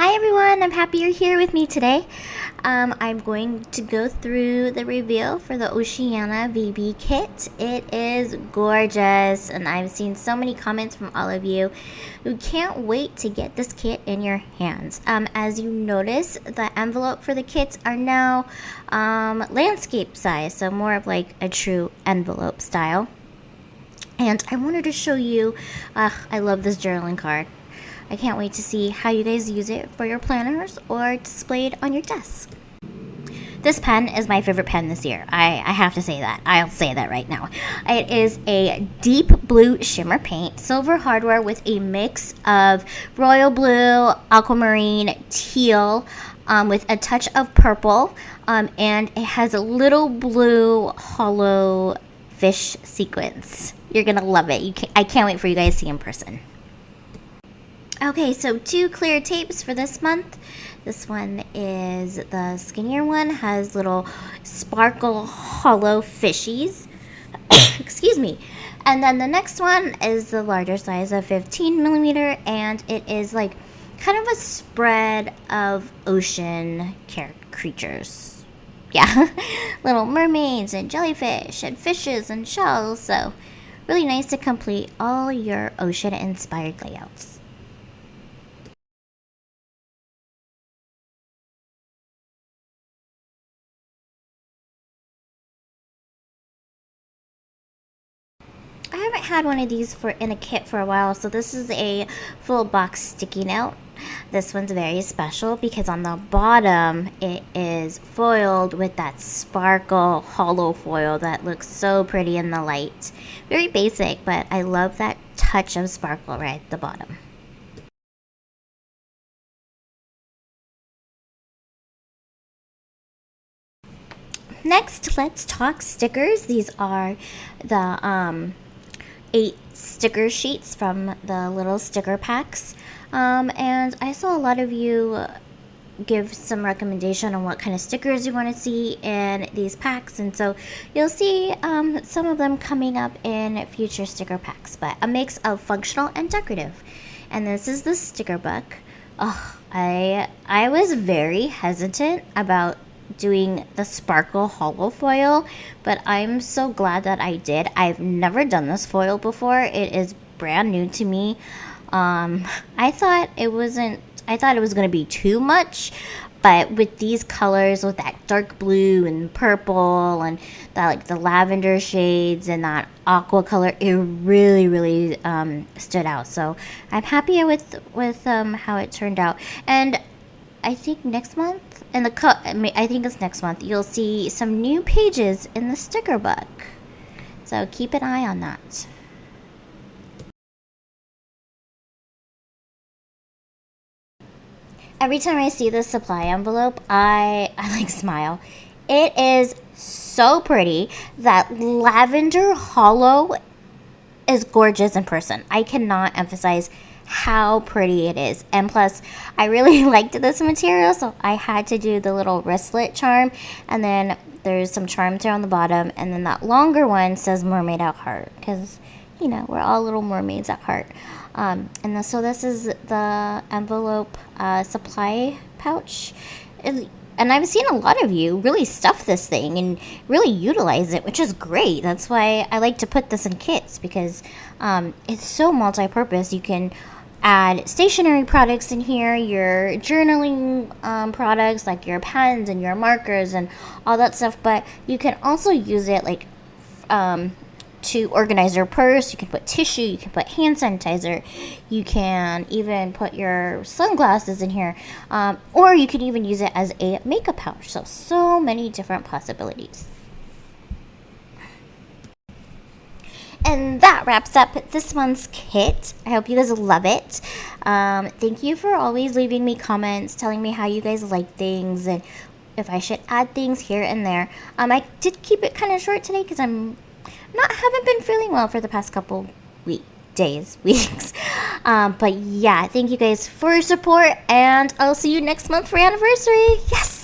Hi everyone, I'm happy you're here with me today. I'm going to go through the reveal for the Oceania VBKit. It is gorgeous, and I've seen so many comments from all of you who can't wait to get this kit in your hands. As you notice, the envelope for the kits are now landscape size, so more of like a true envelope style. And I wanted to show you, I love this journaling card. I can't wait to see how you guys use it for your planners or display it on your desk. This pen is my favorite pen this year. I have to say that. I'll say that right now. It is a deep blue shimmer paint, silver hardware with a mix of royal blue, aquamarine, teal, with a touch of purple, and it has a little blue holo fish sequins. You're gonna love it. I can't wait for you guys to see in person. Okay, so 2 clear tapes for this month. This one is the skinnier one, has little sparkle hollow fishies. Excuse me. And then the next one is the larger size of 15 millimeter, and it is like kind of a spread of ocean creatures. Yeah, little mermaids and jellyfish and fishes and shells. So really nice to complete all your ocean inspired layouts. I haven't had one of these in a kit for a while, so this is a full box sticky note. This one's very special because on the bottom it is foiled with that sparkle holo foil that looks so pretty in the light. Very basic, but I love that touch of sparkle right at the bottom. Next, let's talk stickers. These are the 8 sticker sheets from the little sticker packs, and I saw a lot of you give some recommendation on what kind of stickers you want to see in these packs, and so you'll see some of them coming up in future sticker packs, but a mix of functional and decorative. And this is the sticker book. Oh, I was very hesitant about doing the sparkle holo foil, but I'm so glad that I did. I've never done this foil before. It is brand new to me. I thought it was going to be too much, but with these colors, with that dark blue and purple and that, like the lavender shades and that aqua color, it really stood out. So I'm happy with how it turned out. And I think next month, I think it's next month, you'll see some new pages in the sticker book. So keep an eye on that. Every time I see this supply envelope, I like smile. It is so pretty. That lavender holo is gorgeous in person. I cannot emphasize how pretty it is, and plus I really liked this material, so I had to do the little wristlet charm, and then there's some charms there on the bottom, and then that longer one says mermaid at heart, because you know we're all little mermaids at heart. So this is the envelope supply pouch, and I've seen a lot of you really stuff this thing and really utilize it, which is great. That's why I like to put this in kits, because it's so multi-purpose. You can add stationery products in here, your journaling products like your pens and your markers and all that stuff, but you can also use it like to organize your purse. You can put tissue, you can put hand sanitizer, you can even put your sunglasses in here, or you can even use it as a makeup pouch. So many different possibilities. And that wraps up this month's kit. I hope you guys love it. Thank you for always leaving me comments, telling me how you guys like things and if I should add things here and there. I did keep it kind of short today because haven't been feeling well for the past couple weeks. But yeah, thank you guys for your support, and I'll see you next month for anniversary. Yes!